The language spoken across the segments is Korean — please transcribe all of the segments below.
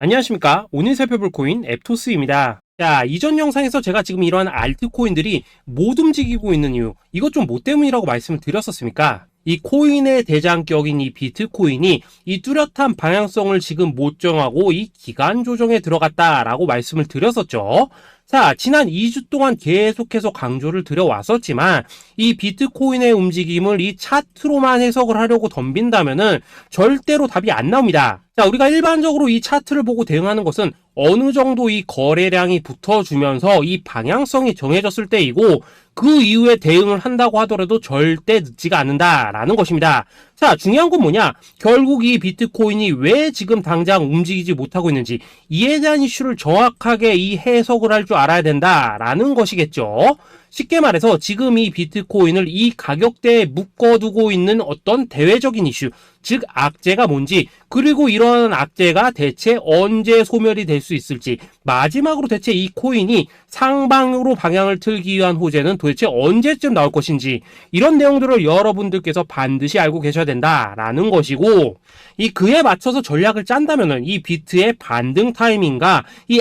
안녕하십니까. 오늘 살펴볼 코인 앱토스입니다. 자, 이전 영상에서 제가 지금 이러한 알트코인들이 못 움직이고 있는 이유, 이것 좀 뭐 때문이라고 말씀을 드렸었습니까? 이 코인의 대장격인 이 비트코인이 이 뚜렷한 방향성을 지금 못 정하고 이 기간 조정에 들어갔다라고 말씀을 드렸었죠. 자, 지난 2주 동안 계속해서 강조를 드려왔었지만 이 비트코인의 움직임을 이 차트로만 해석을 하려고 덤빈다면은 절대로 답이 안 나옵니다. 자, 우리가 일반적으로 이 차트를 보고 대응하는 것은 어느 정도 이 거래량이 붙어주면서 이 방향성이 정해졌을 때이고 그 이후에 대응을 한다고 하더라도 절대 늦지가 않는다라는 것입니다. 자, 중요한 건 뭐냐? 결국 이 비트코인이 왜 지금 당장 움직이지 못하고 있는지 이에 대한 이슈를 정확하게 이 해석을 할 줄 알아야 된다라는 것이겠죠. 쉽게 말해서 지금 이 비트코인을 이 가격대에 묶어두고 있는 어떤 대외적인 이슈, 즉 악재가 뭔지, 그리고 이런 악재가 대체 언제 소멸이 될 수 있을지, 마지막으로 대체 이 코인이 상방으로 방향을 틀기 위한 호재는 도대체 언제쯤 나올 것인지, 이런 내용들을 여러분들께서 반드시 알고 계셔야 된다라는 것이고, 이 그에 맞춰서 전략을 짠다면은 이 비트의 반등 타이밍과 이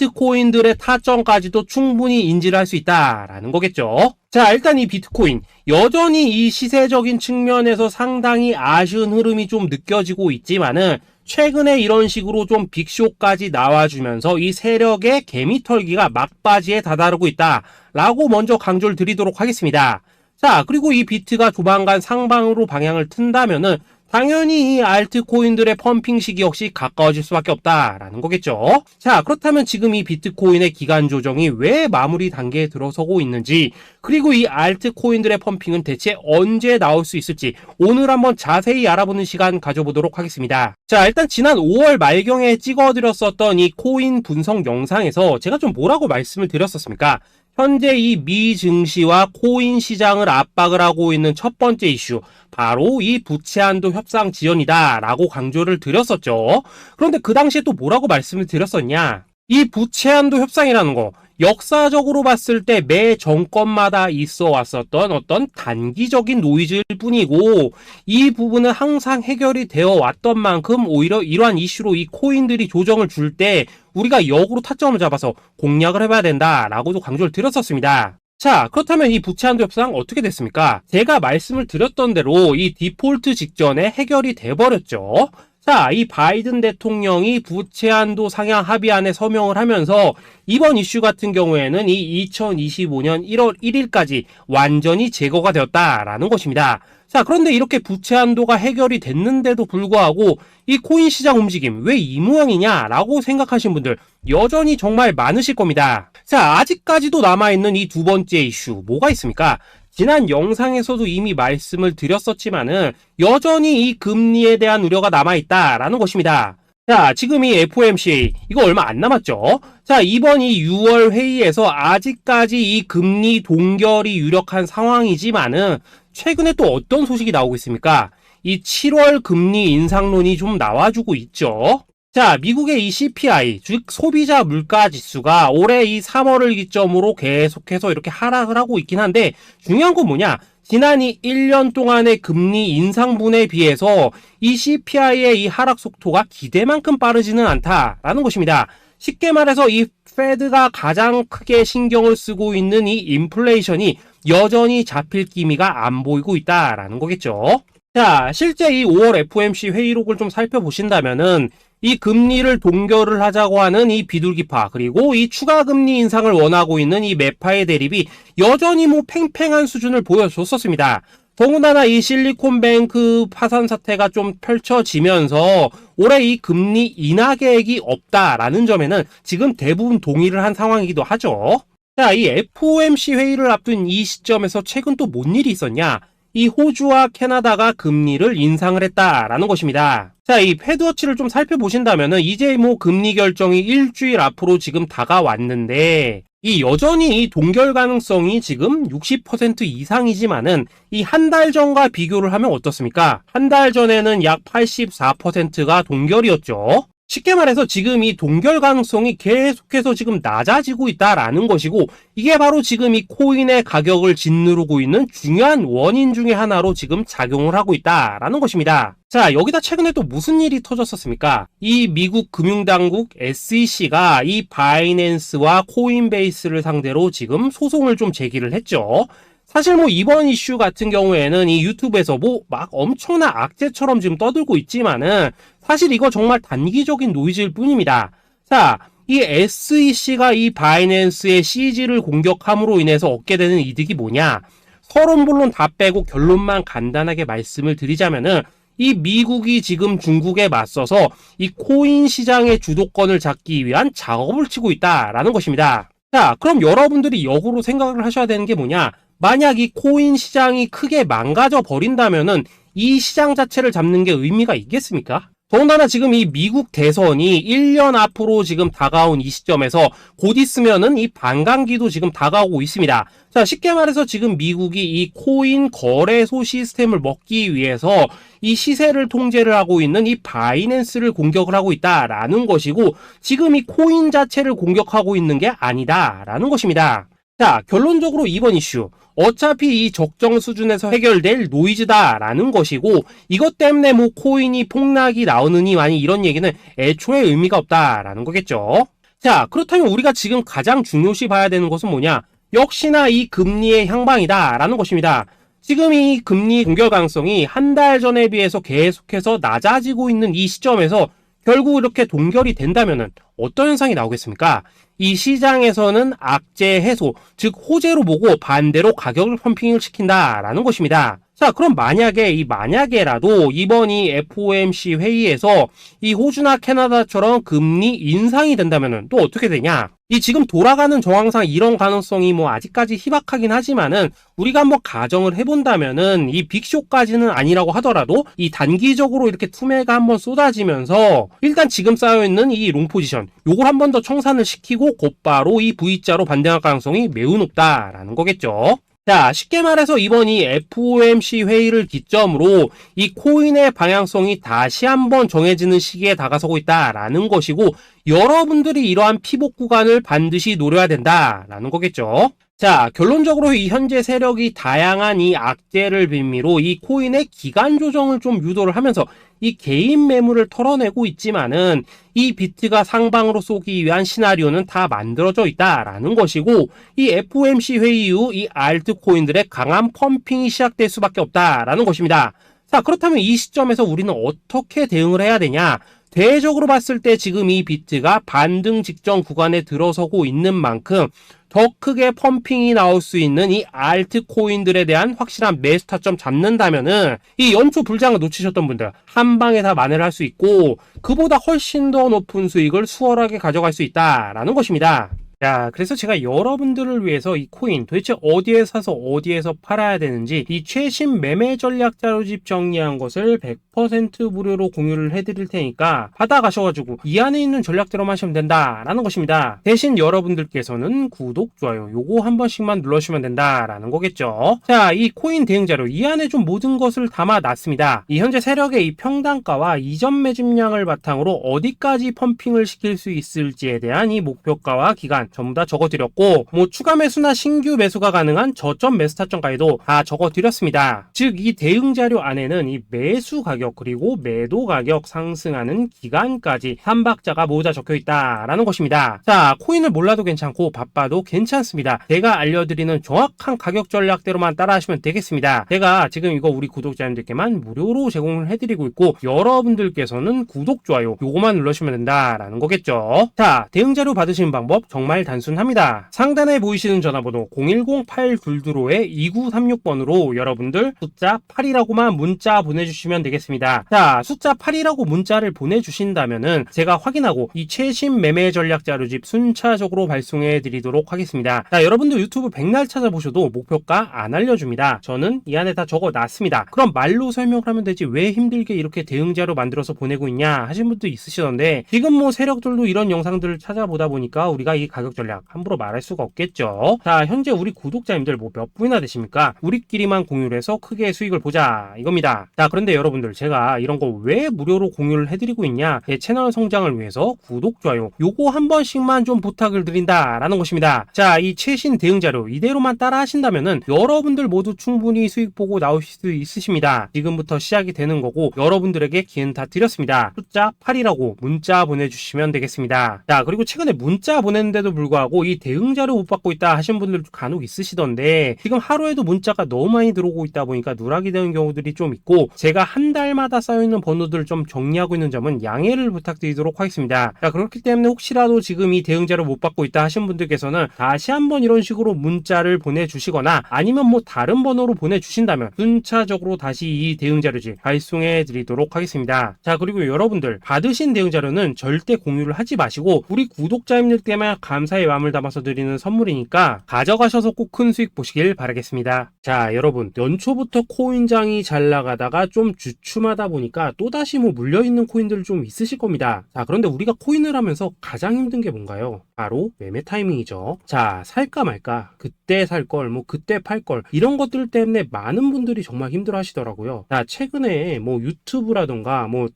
알트코인들의 타점까지도 충분히 인지를 할 수 있다라는 거겠죠. 자, 일단 이 비트코인 여전히 이 시세적인 측면에서 상당히 아쉬운 흐름이 좀 느껴지고 있지만은 최근에 이런 식으로 좀 빅쇼까지 나와주면서 이 세력의 개미털기가 막바지에 다다르고 있다라고 먼저 강조를 드리도록 하겠습니다. 자, 그리고 이 비트가 조만간 상방으로 방향을 튼다면은 당연히 이 알트코인들의 펌핑 시기 역시 가까워질 수밖에 없다라는 거겠죠. 자, 그렇다면 지금 이 비트코인의 기간 조정이 왜 마무리 단계에 들어서고 있는지, 그리고 이 알트코인들의 펌핑은 대체 언제 나올 수 있을지 오늘 한번 자세히 알아보는 시간 가져보도록 하겠습니다. 자, 일단 지난 5월 말경에 찍어드렸었던 이 코인 분석 영상에서 제가 좀 뭐라고 말씀을 드렸었습니까? 현재 이 미 증시와 코인 시장을 압박을 하고 있는 첫 번째 이슈, 바로 이 부채 한도 협상 지연이다 라고 강조를 드렸었죠. 그런데 그 당시에 또 뭐라고 말씀을 드렸었냐? 이 부채 한도 협상이라는 거, 역사적으로 봤을 때 매 정권마다 있어 왔었던 어떤 단기적인 노이즈일 뿐이고, 이 부분은 항상 해결이 되어 왔던 만큼 오히려 이러한 이슈로 이 코인들이 조정을 줄 때 우리가 역으로 타점을 잡아서 공략을 해봐야 된다라고도 강조를 드렸었습니다. 자, 그렇다면 이 부채 한도 협상 어떻게 됐습니까? 제가 말씀을 드렸던 대로 이 디폴트 직전에 해결이 돼버렸죠. 자, 이 바이든 대통령이 부채 한도 상향 합의안에 서명을 하면서 이번 이슈 같은 경우에는 이 2025년 1월 1일까지 완전히 제거가 되었다라는 것입니다. 자, 그런데 이렇게 부채 한도가 해결이 됐는데도 불구하고 이 코인 시장 움직임 왜 이 모양이냐라고 생각하신 분들 여전히 정말 많으실 겁니다. 자, 아직까지도 남아있는 이 두 번째 이슈 뭐가 있습니까? 지난 영상에서도 이미 말씀을 드렸었지만은 여전히 이 금리에 대한 우려가 남아있다라는 것입니다. 자, 지금 이 FOMC 이거 얼마 안 남았죠? 자, 이번 이 6월 회의에서 아직까지 이 금리 동결이 유력한 상황이지만은 최근에 또 어떤 소식이 나오고 있습니까? 이 7월 금리 인상론이 좀 나와주고 있죠. 자, 미국의 이 CPI, 즉 소비자 물가 지수가 올해 이 3월을 기점으로 계속해서 이렇게 하락을 하고 있긴 한데 중요한 건 뭐냐? 지난 이 1년 동안의 금리 인상분에 비해서 이 CPI의 이 하락 속도가 기대만큼 빠르지는 않다라는 것입니다. 쉽게 말해서 이 페드가 가장 크게 신경을 쓰고 있는 이 인플레이션이 여전히 잡힐 기미가 안 보이고 있다라는 거겠죠. 자, 실제 이 5월 FOMC 회의록을 좀 살펴보신다면은 이 금리를 동결을 하자고 하는 이 비둘기파, 그리고 이 추가 금리 인상을 원하고 있는 이 매파의 대립이 여전히 뭐 팽팽한 수준을 보여줬었습니다. 더군다나 이 실리콘뱅크 파산 사태가 좀 펼쳐지면서 올해 이 금리 인하 계획이 없다라는 점에는 지금 대부분 동의를 한 상황이기도 하죠. 자, 이 FOMC 회의를 앞둔 이 시점에서 최근 또 뭔 일이 있었냐? 이 호주와 캐나다가 금리를 인상을 했다라는 것입니다. 자, 이 패드워치를 좀 살펴보신다면은 이제 뭐 금리 결정이 일주일 앞으로 지금 다가왔는데 이 여전히 이 동결 가능성이 지금 60% 이상이지만은 이 한 달 전과 비교를 하면 어떻습니까? 한 달 전에는 약 84%가 동결이었죠. 쉽게 말해서 지금 이 동결 가능성이 계속해서 지금 낮아지고 있다라는 것이고, 이게 바로 지금 이 코인의 가격을 짓누르고 있는 중요한 원인 중에 하나로 지금 작용을 하고 있다라는 것입니다. 자, 여기다 최근에 또 무슨 일이 터졌었습니까? 이 미국 금융당국 SEC가 이 바이낸스와 코인베이스를 상대로 지금 소송을 좀 제기를 했죠. 사실 뭐 이번 이슈 같은 경우에는 이 유튜브에서 뭐 막 엄청난 악재처럼 지금 떠들고 있지만은 사실 이거 정말 단기적인 노이즈일 뿐입니다. 자, 이 SEC가 이 바이낸스의 CG를 공격함으로 인해서 얻게 되는 이득이 뭐냐? 서론본론 다 빼고 결론만 간단하게 말씀을 드리자면은, 이 미국이 지금 중국에 맞서서 이 코인 시장의 주도권을 잡기 위한 작업을 치고 있다라는 것입니다. 자, 그럼 여러분들이 역으로 생각을 하셔야 되는 게 뭐냐? 만약 이 코인 시장이 크게 망가져 버린다면은 이 시장 자체를 잡는 게 의미가 있겠습니까? 더군다나 지금 이 미국 대선이 1년 앞으로 지금 다가온 이 시점에서 곧 있으면은 이 반감기도 지금 다가오고 있습니다. 자, 쉽게 말해서 지금 미국이 이 코인 거래소 시스템을 먹기 위해서 이 시세를 통제를 하고 있는 이 바이낸스를 공격을 하고 있다라는 것이고, 지금 이 코인 자체를 공격하고 있는 게 아니다라는 것입니다. 자, 결론적으로 이번 이슈, 어차피 이 적정 수준에서 해결될 노이즈다라는 것이고, 이것 때문에 뭐 코인이 폭락이 나오느니 많이 이런 얘기는 애초에 의미가 없다라는 거겠죠. 자, 그렇다면 우리가 지금 가장 중요시 봐야 되는 것은 뭐냐? 역시나 이 금리의 향방이다라는 것입니다. 지금 이 금리 동결 가능성이 한 달 전에 비해서 계속해서 낮아지고 있는 이 시점에서 결국 이렇게 동결이 된다면은 어떤 현상이 나오겠습니까? 이 시장에서는 악재 해소, 즉 호재로 보고 반대로 가격을 펌핑을 시킨다라는 것입니다. 자, 그럼 만약에라도 이번 이 FOMC 회의에서 이 호주나 캐나다처럼 금리 인상이 된다면은 또 어떻게 되냐? 이 지금 돌아가는 정황상 이런 가능성이 뭐 아직까지 희박하긴 하지만은, 우리가 한번 가정을 해본다면은 이 빅쇼까지는 아니라고 하더라도 이 단기적으로 이렇게 투매가 한번 쏟아지면서 일단 지금 쌓여있는 이 롱 포지션, 요걸 한 번 더 청산을 시키고 곧바로 이 V자로 반등할 가능성이 매우 높다라는 거겠죠. 자, 쉽게 말해서 이번 이 FOMC 회의를 기점으로 이 코인의 방향성이 다시 한번 정해지는 시기에 다가서고 있다라는 것이고, 여러분들이 이러한 피복 구간을 반드시 노려야 된다라는 거겠죠. 자, 결론적으로 이 현재 세력이 다양한 이 악재를 빌미로 이 코인의 기간 조정을 좀 유도를 하면서 이 개인 매물을 털어내고 있지만은, 이 비트가 상방으로 쏘기 위한 시나리오는 다 만들어져 있다라는 것이고, 이 FOMC 회의 이후 이 알트코인들의 강한 펌핑이 시작될 수밖에 없다라는 것입니다. 자, 그렇다면 이 시점에서 우리는 어떻게 대응을 해야 되냐? 대외적으로 봤을 때 지금 이 비트가 반등 직전 구간에 들어서고 있는 만큼 더 크게 펌핑이 나올 수 있는 이 알트코인들에 대한 확실한 매수 타점 잡는다면은 이 연초 불장을 놓치셨던 분들 한 방에 다 만회를 할 수 있고, 그보다 훨씬 더 높은 수익을 수월하게 가져갈 수 있다라는 것입니다. 자, 그래서 제가 여러분들을 위해서 이 코인 도대체 어디에 사서 어디에서 팔아야 되는지 이 최신 매매 전략 자료집 정리한 것을 100% 무료로 공유를 해드릴 테니까 받아가셔가지고 이 안에 있는 전략대로만 하시면 된다라는 것입니다. 대신 여러분들께서는 구독, 좋아요 요거 한 번씩만 눌러주시면 된다라는 거겠죠. 자, 이 코인 대응 자료 이 안에 좀 모든 것을 담아놨습니다. 이 현재 세력의 이 평단가와 이전 매집량을 바탕으로 어디까지 펌핑을 시킬 수 있을지에 대한 이 목표가와 기간 전부 다 적어드렸고, 뭐 추가 매수나 신규 매수가 가능한 저점 매수 타점까지도 다 적어드렸습니다. 즉 이 대응 자료 안에는 이 매수 가격 그리고 매도 가격 상승하는 기간까지 3박자가 모두 다 적혀있다라는 것입니다. 자, 코인을 몰라도 괜찮고 바빠도 괜찮습니다. 제가 알려드리는 정확한 가격 전략대로만 따라하시면 되겠습니다. 제가 지금 이거 우리 구독자님들께만 무료로 제공을 해드리고 있고, 여러분들께서는 구독, 좋아요 요거만 눌러주시면 된다라는 거겠죠. 자, 대응 자료 받으시는 방법 정말 단순합니다. 상단에 보이시는 전화번호 010-822-2936번으로 여러분들 숫자 8이라고만 문자 보내주시면 되겠습니다. 자, 숫자 8이라고 문자를 보내주신다면은 제가 확인하고 이 최신 매매 전략 자료집 순차적으로 발송해 드리도록 하겠습니다. 자, 여러분들 유튜브 백날 찾아보셔도 목표가 안 알려줍니다. 저는 이 안에 다 적어놨습니다. 그럼 말로 설명을 하면 되지 왜 힘들게 이렇게 대응 자료 만들어서 보내고 있냐 하신 분도 있으시던데, 지금 뭐 세력들도 이런 영상들을 찾아보다 보니까 우리가 이 가격 전략 함부로 말할 수가 없겠죠. 자, 현재 우리 구독자님들 뭐 몇 분이나 되십니까? 우리끼리만 공유를 해서 크게 수익을 보자 이겁니다. 자, 그런데 여러분들 제가 이런 거 왜 무료로 공유를 해드리고 있냐, 제 채널 성장을 위해서 구독, 좋아요 요거 한 번씩만 좀 부탁을 드린다라는 것입니다. 자, 이 최신 대응 자료 이대로만 따라 하신다면은 여러분들 모두 충분히 수익 보고 나오실 수 있으십니다. 지금부터 시작이 되는 거고 여러분들에게 기회는 다 드렸습니다. 숫자 8이라고 문자 보내주시면 되겠습니다. 자, 그리고 최근에 문자 보냈는데도 불구하고 이 대응 자료 못 받고 있다 하시는 분들 간혹 있으시던데, 지금 하루에도 문자가 너무 많이 들어오고 있다 보니까 누락이 되는 경우들이 좀 있고, 제가 한 달마다 쌓여있는 번호들을 좀 정리하고 있는 점은 양해를 부탁드리도록 하겠습니다. 자, 그렇기 때문에 혹시라도 지금 이 대응 자료 못 받고 있다 하시는 분들께서는 다시 한번 이런 식으로 문자를 보내주시거나 아니면 뭐 다른 번호로 보내주신다면 순차적으로 다시 이 대응 자료지 발송해 드리도록 하겠습니다. 자, 그리고 여러분들 받으신 대응 자료는 절대 공유를 하지 마시고 우리 구독자님들께만 감사의 마음을 담아서 드리는 선물이니까 가져가셔서 꼭 큰 수익 보시길 바라겠습니다. 자, 여러분, 연초부터 코인장이 잘 나가다가 좀 주춤하다 보니까 또다시 뭐 물려있는 코인들 좀 있으실 겁니다. 자, 그런데 우리가 코인을 하면서 가장 힘든 게 뭔가요? 바로 매매 타이밍이죠. 자, 살까 말까, 그때 살 걸, 뭐 그때 팔 걸, 이런 것들 때문에 많은 분들이 정말 힘들어 하시더라고요. 자, 최근에 뭐 유튜브라던가 뭐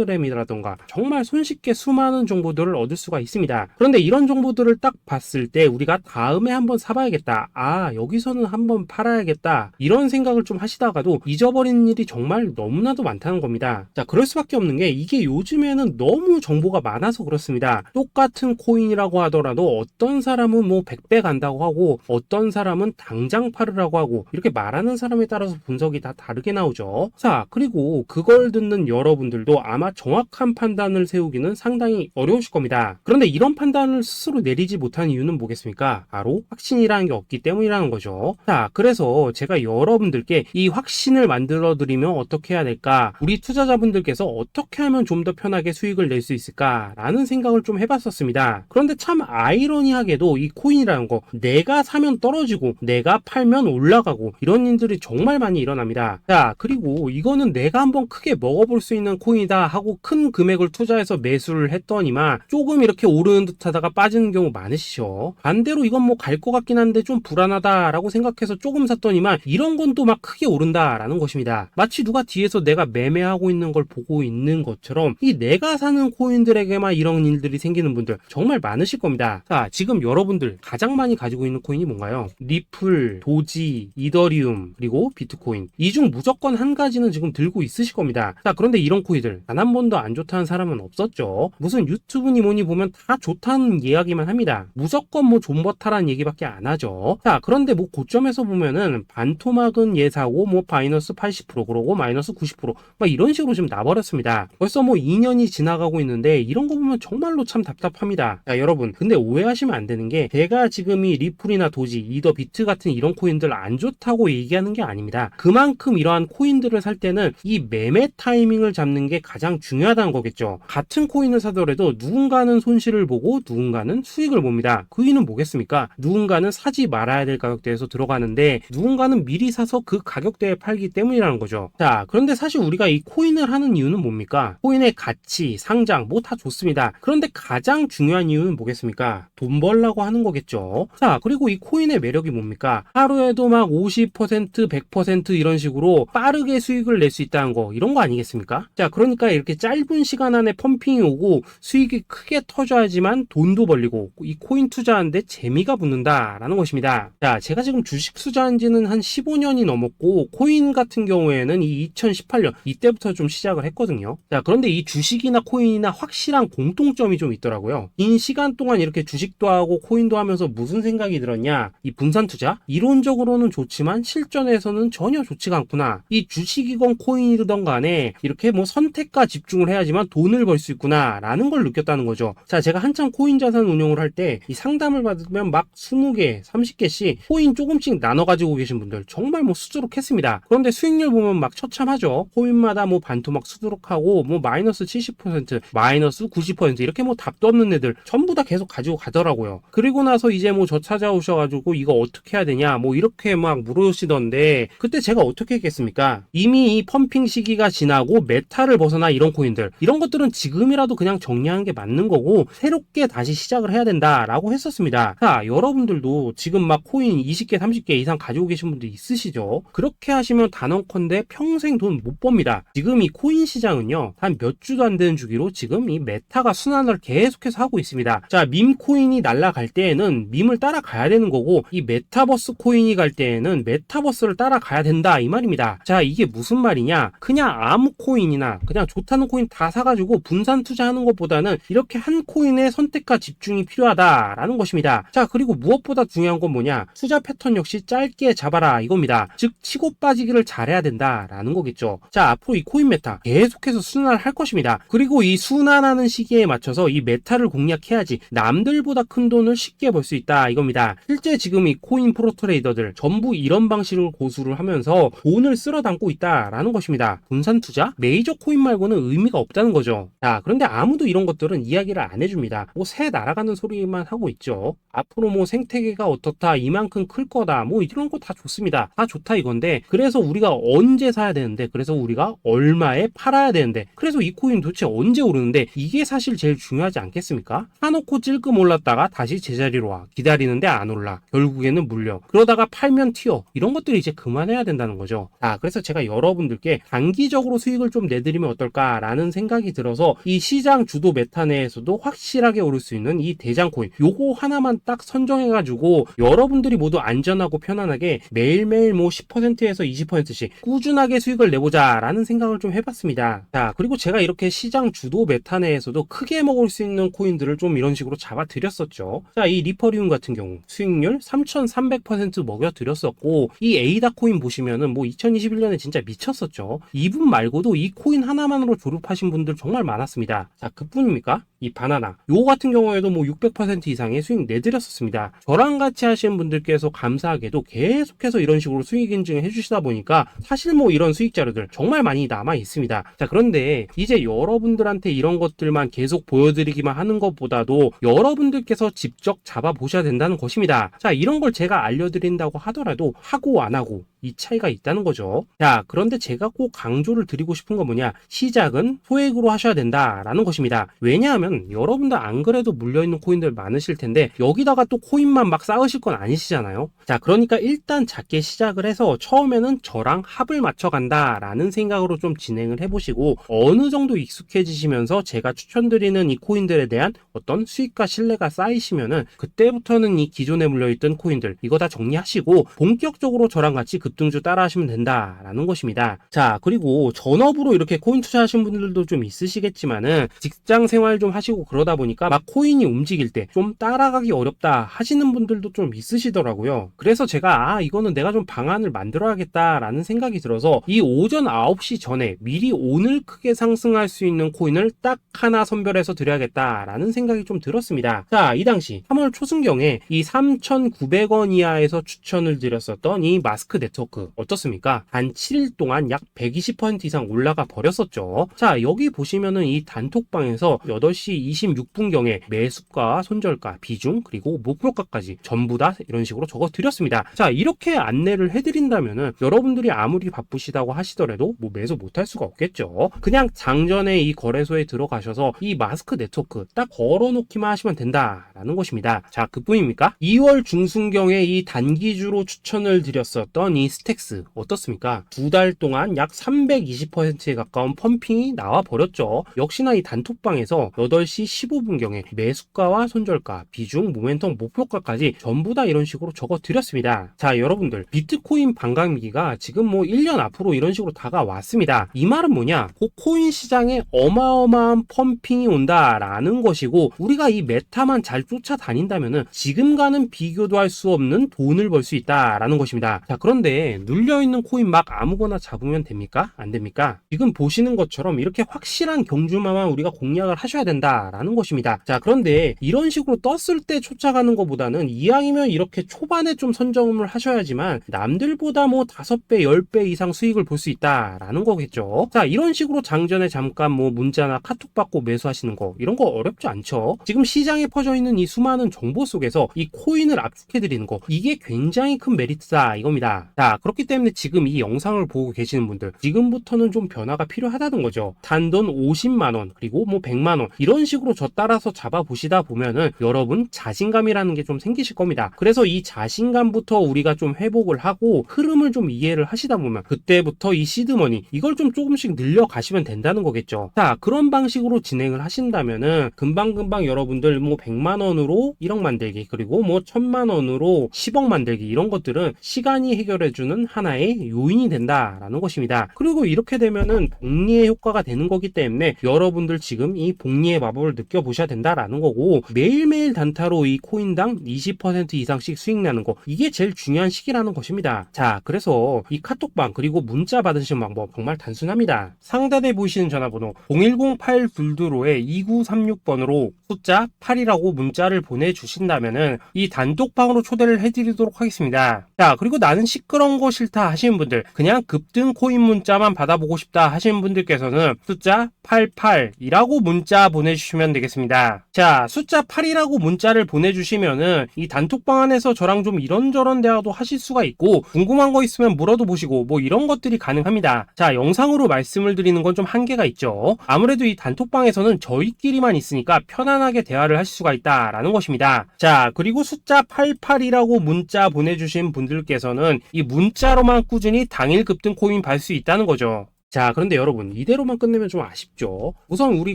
텔레그램이라던가 정말 손쉽게 수많은 정보들을 얻을 수가 있습니다. 그런데 이런 정보들을 딱 봤을 때 우리가 다음에 한번 사봐야겠다, 아, 여기서는 한번 팔아야겠다, 이런 생각을 좀 하시다가도 잊어버리는 일이 정말 너무나도 많다는 겁니다. 자, 그럴 수밖에 없는 게 이게 요즘에는 너무 정보가 많아서 그렇습니다. 똑같은 코인이라고 하더라도 어떤 사람은 뭐 100배 간다고 하고 어떤 사람은 당장 팔으라고 하고, 이렇게 말하는 사람에 따라서 분석이 다 다르게 나오죠. 자, 그리고 그걸 듣는 여러분들도 아마 정확한 판단을 세우기는 상당히 어려우실 겁니다. 그런데 이런 판단을 스스로 내리지 못한 이유는 뭐겠습니까? 바로 확신이라는 게 없기 때문이라는 거죠. 자, 그래서 제가 여러분들께 이 확신을 만들어 드리면 어떻게 해야 될까, 우리 투자자분들께서 어떻게 하면 좀 더 편하게 수익을 낼 수 있을까 라는 생각을 좀 해봤었습니다. 그런데 참 아이러니하게도 이 코인이라는 거, 내가 사면 떨어지고 내가 팔면 올라가고 이런 일들이 정말 많이 일어납니다. 자, 그리고 이거는 내가 한번 크게 먹어볼 수 있는 코인이다 하고 큰 금액을 투자해서 매수를 했더니만 조금 이렇게 오르는 듯 하다가 빠지는 경우 많으시죠. 반대로 이건 뭐 갈 것 같긴 한데 좀 불안하다 라고 생각해서 조금 샀더니만 이런 건 또 막 크게 오른다라는 것입니다. 마치 누가 뒤에서 내가 매매하고 있는 걸 보고 있는 것처럼 이 내가 사는 코인들에게만 이런 일들이 생기는 분들 정말 많으실 겁니다. 자, 지금 여러분들 가장 많이 가지고 있는 코인이 뭔가요? 리플, 도지, 이더리움, 그리고 비트코인. 이 중 무조건 한 가지는 지금 들고 있으실 겁니다. 자, 그런데 이런 코인들 단 한 번도 안 좋다는 사람은 없었죠. 무슨 유튜브니 뭐니 보면 다 좋다는 이야기만 합니다. 무조건 뭐 존버타라는 얘기밖에 안 하죠. 자, 그런데 뭐 고점에서 보면은 반토막은 예사고 뭐 마이너스 80% 그러고 마이너스 90% 막 이런 식으로 지금 나버렸습니다. 벌써 뭐 2년이 지나가고 있는데 이런 거 보면 정말로 참 답답합니다. 자, 여러분, 근데 오해하시면 안 되는 게 제가 지금 이 리플이나 도지, 이더, 비트 같은 이런 코인들 안 좋다고 얘기하는 게 아닙니다. 그만큼 이러한 코인들을 살 때는 이 매매 타이밍을 잡는 게 가장 중요하다는 거겠죠. 같은 코인을 사더라도 누군가는 손실을 보고 누군가는 수익을 봅니다. 그 이유는 뭐겠습니까? 누군가는 사지 말아야 될 가격대에서 들어가는데 누군가는 미리 사서 그 가격대에 팔기 때문이라는 거죠. 자, 그런데 사실 우리가 이 코인을 하는 이유는 뭡니까? 코인의 가치, 상장 뭐 다 좋습니다. 그런데 가장 중요한 이유는 뭐겠습니까? 돈 벌라고 하는 거겠죠. 자, 그리고 이 코인의 매력이 뭡니까? 하루에도 막 50%, 100% 이런 식으로 빠르게 수익을 낼 수 있다는 거, 이런 거 아니겠습니까? 자, 그러니까 이렇게 짧은 시간 안에 펌핑이 오고 수익이 크게 터져야지만 돈도 벌리고 이 코인 투자하는데 재미가 붙는다라는 것입니다. 자, 제가 지금 주식 투자한 지는 한 15년이 넘었고 코인 같은 경우에는 이 2018년 이때부터 좀 시작을 했거든요. 자, 그런데 이 주식이나 코인이나 확실한 공통점이 좀 있더라고요. 긴 시간 동안 이렇게 주식도 하고 코인도 하면서 무슨 생각이 들었냐, 이 분산 투자 이론적으로는 좋지만 실전에서는 전혀 좋지가 않구나, 이 주식이건 코인이든 간에 이렇게 뭐 선택과 집중을 해야지만 돈을 벌 수 있구나 라는 걸 느꼈다는 거죠. 자, 제가 한참 코인 자산 운용을 할 때 이 상담을 받으면 막 20개, 30개씩 코인 조금씩 나눠 가지고 계신 분들 정말 뭐 수두룩했습니다. 그런데 수익률 보면 막 처참하죠. 코인마다 뭐 반토막 수두룩하고 뭐 마이너스 70%, 마이너스 90% 이렇게 뭐 답도 없는 애들 전부 다 계속 가지고 가더라고요. 그리고 나서 이제 뭐 저 찾아오셔가지고 이거 어떻게 해야 되냐 뭐 이렇게 막 물으시던데, 그때 제가 어떻게 했겠습니까? 이미 이 펌핑 시기가 지나고 메타를 벗어나 이런 코인들, 이런 것들은 지금이라도 그냥 정리하는 게 맞는 거고 새롭게 다시 시작을 해야 된다라고 했었습니다. 자, 여러분들도 지금 막 코인 20개, 30개 이상 가지고 계신 분들 있으시죠? 그렇게 하시면 단언컨대 평생 돈 못 법니다. 이겁니다. 지금 이 코인 시장은요, 한 몇 주도 안 되는 주기로 지금 이 메타가 순환을 계속해서 하고 있습니다. 자, 밈 코인이 날아갈 때에는 밈을 따라가야 되는 거고, 이 메타버스 코인이 갈 때에는 메타버스를 따라가야 된다 이 말입니다. 자, 이게 무슨 말이냐? 그냥 아무 코인이나 그냥 좋다는 코인 다 사가지고 분산 투자하는 것보다는 이렇게 한 코인에 선택과 집중이 필요하다라는 것입니다. 자, 그리고 무엇보다 중요한 건 뭐냐? 투자 패턴 역시 짧게 잡아라 이겁니다. 즉 치고 빠지기를 잘해야 된다라는 거겠죠. 자, 앞으로 이 코인 메타 계속해서 순환을 할 것입니다. 그리고 이 순환하는 시기에 맞춰서 이 메타를 공략해야지 남들보다 큰 돈을 쉽게 벌 수 있다 이겁니다. 실제 지금 이 코인 프로 트레이더들 전부 이런 방식을 고수를 하면서 돈을 쓸어 담고 있다라는 것입니다. 분산 투자? 메이저 코인 말고는 의미가 없다는 거죠. 자, 그런데 아무도 이런 것들은 이야기를 안 해줍니다. 뭐 새 날아가는 소리만 하고 있죠. 앞으로 뭐 생태계가 어떻다, 이만큼 클 거다, 뭐 이런 거 다 좋습니다. 다 좋다 이건데, 그래서 우리가 언제 사야 되는데, 그래서 우리가 얼마에 팔아야 되는데, 그래서 이 코인 도대체 언제 오르는데, 이게 사실 제일 중요하지 않겠습니까? 사놓고 찔끔 올랐다가 다시 제자리로 와. 기다리는데 안 올라. 결국에는 물려. 그러다가 팔면 튀어. 이런 것들이 이제 그만해야 된다는 거죠. 자, 그래서 제가 여러분들께 단기적으로 수익을 좀 내드리면 어떨까라는 생각이 들어서 이 시장 주도 메타 내에서도 확실하게 오를 수 있는 이 대장 코인, 요거 하나만 딱 선정해가지고 여러분들이 모두 안전하고 편안하게 매일매일 뭐 10%에서 20%씩 꾸준하게 수익을 내보자라는 생각을 좀 해봤습니다. 자, 그리고 제가 이렇게 시장 주도 메타 내에서도 크게 먹을 수 있는 코인들을 좀 이런 식으로 잡아드렸었죠. 자, 이 리퍼리움 같은 경우 수익률 3,300% 먹여드렸었고, 이 에이다 코인 보시면은 뭐 2021년에 진짜 미쳤었죠. 이분 말고도 이 코인 하나만으로 졸업하신 분들 정말 많았습니다. 자, 그뿐입니까? 이 바나나 요거 같은 경우에도 뭐 600% 이상의 수익 내드렸었습니다. 저랑 같이 하시는 분들께서 감사하게도 계속해서 이런 식으로 수익 인증을 해주시다 보니까 사실 뭐 이런 수익 자료들 정말 많이 남아 있습니다. 자, 그런데 이제 여러분들한테 이런 것들만 계속 보여드리기만 하는 것보다도 여러분들께서 직접 잡아보셔야 된다는 것입니다. 자, 이런 걸 제가 알려드린다고 하더라도 하고 안 하고 이 차이가 있다는 거죠. 자, 그런데 제가 꼭 강조를 드리고 싶은 건 뭐냐? 시작은 소액으로 하셔야 된다라는 것입니다. 왜냐하면 여러분들 안 그래도 물려있는 코인들 많으실 텐데 여기다가 또 코인만 막 쌓으실 건 아니시잖아요. 자, 그러니까 일단 작게 시작을 해서 처음에는 저랑 합을 맞춰간다라는 생각으로 좀 진행을 해보시고, 어느 정도 익숙해지시면서 제가 추천드리는 이 코인들에 대한 어떤 수익과 신뢰가 쌓이시면은 그때부터는 이 기존에 물려있던 코인들 이거 다 정리하시고 본격적으로 저랑 같이 급등주 따라 하시면 된다라는 것입니다. 자, 그리고 전업으로 이렇게 코인 투자하시는 분들도 좀 있으시겠지만은 직장 생활 좀 하시고 그러다 보니까 막 코인이 움직일 때 좀 따라가기 어렵다 하시는 분들도 좀 있으시더라고요. 그래서 제가 이거는 내가 좀 방안을 만들어야겠다라는 생각이 들어서 이 오전 9시 전에 미리 오늘 크게 상승할 수 있는 코인을 딱 하나 선별해서 드려야겠다라는 생각이 좀 들었습니다. 자, 이 당시 3월 초순경에 이 3,900원 이하에서 추천을 드렸었던 이 마스크 네트워크 어떻습니까? 단 7일 동안 약 120% 이상 올라가 버렸었죠. 자, 여기 보시면은 이 단톡방에서 8시 26분경에 매수가, 손절가, 비중, 그리고 목표가까지 전부 다 이런 식으로 적어 드렸습니다. 자, 이렇게 안내를 해드린다면은 여러분들이 아무리 바쁘시다고 하시더라도 뭐 매수 못할 수가 없겠죠. 그냥 장전에 이 거래소에 들어가셔서 이 마스크 네트워크 딱 걸어놓기만 하시면 된다라는 것입니다. 자, 그뿐입니까? 2월 중순경에 이 단기주로 추천을 드렸었던 이 스택스 어떻습니까? 2달 동안 약 320%에 가까운 펌핑이 나와 버렸죠. 역시나 이 단톡방에서 8시 15분경에 매수가와 손절가, 비중, 모멘텀, 목표가까지 전부 다 이런 식으로 적어 드렸습니다. 자, 여러분들 비트코인 반감기가 지금 뭐 1년 앞으로 이런 식으로 다가왔습니다. 이 말은 뭐냐? 그 코인 시장에 어마어마한 펌핑이 온다라는 것이고, 우리가 이 메타만 잘 쫓아다닌다면은 지금과는 비교도 할 수 없는 돈을 벌 수 있다라는 것입니다. 자, 그런데 눌려있는 코인 막 아무거나 잡으면 됩니까? 안 됩니까? 지금 보시는 것처럼 이렇게 확실한 경주마만 우리가 공략을 하셔야 된다라는 것입니다. 자, 그런데 이런 식으로 떴을 때 쫓아가는 것보다는 이왕이면 이렇게 초반에 좀 선점을 하셔야지만 남들보다 뭐 5배, 10배 이상 수익을 볼 수 있다라는 거겠죠. 자, 이런 식으로 장전에 잠깐 뭐 문자나 카톡 받고 매수하시는 거 이런 거 어렵지 않죠. 지금 시장에 퍼져 있는 이 수많은 정보 속에서 이 코인을 압축해 드리는 거, 이게 굉장히 큰 메리트다 이겁니다. 자, 자, 그렇기 때문에 지금 이 영상을 보고 계시는 분들, 지금부터는 좀 변화가 필요하다는 거죠. 단돈 50만원, 그리고 뭐 100만원, 이런 식으로 저 따라서 잡아보시다 보면은 여러분 자신감이라는 게 좀 생기실 겁니다. 그래서 이 자신감부터 우리가 좀 회복을 하고 흐름을 좀 이해를 하시다 보면 그때부터 이 시드머니, 이걸 좀 조금씩 늘려가시면 된다는 거겠죠. 자, 그런 방식으로 진행을 하신다면은 금방금방 여러분들 뭐 100만원으로 1억 만들기, 그리고 뭐 1000만원으로 10억 만들기, 이런 것들은 시간이 해결해주는 하나의 요인이 된다라는 것입니다. 그리고 이렇게 되면은 복리의 효과가 되는 거기 때문에 여러분들 지금 이 복리의 마법을 느껴보셔야 된다라는 거고, 매일매일 단타로 이 코인당 20% 이상씩 수익 나는 거, 이게 제일 중요한 시기라는 것입니다. 자, 그래서 이 카톡방 그리고 문자 받으시는 방법 정말 단순합니다. 상단에 보이시는 전화번호 010-8222에 2936번으로 숫자 8이라고 문자를 보내주신다면은 이 단톡방으로 초대를 해드리도록 하겠습니다. 자, 그리고 나는 시끄러운 거 싫다 하시는 분들, 그냥 급등 코인 문자만 받아보고 싶다 하시는 분들께서는 숫자 88이라고 문자 보내주시면 되겠습니다. 자, 숫자 8이라고 문자를 보내주시면은 이 단톡방 안에서 저랑 좀 이런저런 대화도 하실 수가 있고, 궁금한 거 있으면 물어도 보시고 뭐 이런 것들이 가능합니다. 자, 영상으로 말씀을 드리는 건 좀 한계가 있죠. 아무래도 이 단톡방에서는 저희끼리만 있으니까 편안하게 대화를 하실 수가 있다라는 것입니다. 자, 그리고 숫자 88이라고 문자 보내주신 분들께서는 이 문자로만 꾸준히 당일 급등 코인 받을 수 있다는 거죠. 자, 그런데 여러분, 이대로만 끝내면 좀 아쉽죠. 우선 우리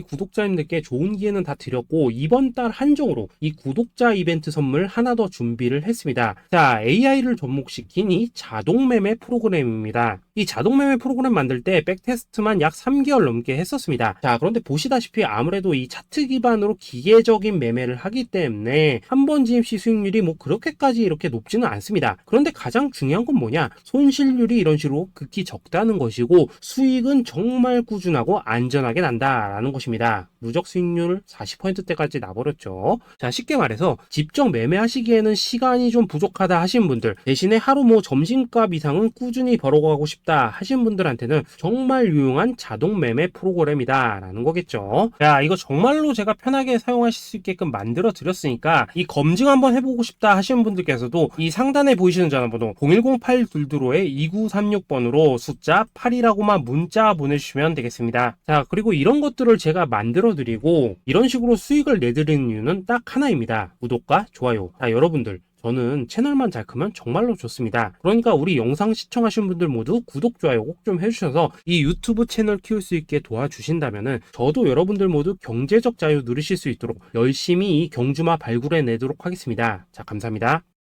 구독자님들께 좋은 기회는 다 드렸고, 이번 달 한정으로 이 구독자 이벤트 선물 하나 더 준비를 했습니다. 자, AI를 접목시킨 이 자동 매매 프로그램입니다. 이 자동 매매 프로그램 만들 때 백테스트만 약 3개월 넘게 했었습니다. 자, 그런데 보시다시피 아무래도 이 차트 기반으로 기계적인 매매를 하기 때문에 한 번 진입 시 수익률이 뭐 그렇게까지 이렇게 높지는 않습니다. 그런데 가장 중요한 건 뭐냐? 손실률이 이런 식으로 극히 적다는 것이고, 수익은 정말 꾸준하고 안전하게 난다라는 것입니다. 누적 수익률 40%대까지 나버렸죠. 자, 쉽게 말해서 직접 매매하시기에는 시간이 좀 부족하다 하시는 분들, 대신에 하루 뭐 점심값 이상은 꾸준히 벌어가고 싶다 하시는 분들한테는 정말 유용한 자동 매매 프로그램이다 라는 거겠죠. 자, 이거 정말로 제가 편하게 사용하실 수 있게끔 만들어 드렸으니까 이 검증 한번 해보고 싶다 하시는 분들께서도 이 상단에 보이시는 전화번호 010-8222에 2936번으로 숫자 8이라고만 문자 보내주시면 되겠습니다. 자, 그리고 이런 것들을 제가 만들어 드리고 이런 식으로 수익을 내드리는 이유는 딱 하나입니다. 구독과 좋아요. 자, 여러분들, 저는 채널만 잘 크면 정말로 좋습니다. 그러니까 우리 영상 시청하시는 분들 모두 구독, 좋아요 꼭 좀 해주셔서 이 유튜브 채널 키울 수 있게 도와주신다면은 저도 여러분들 모두 경제적 자유 누리실 수 있도록 열심히 이 경주마 발굴해 내도록 하겠습니다. 자, 감사합니다.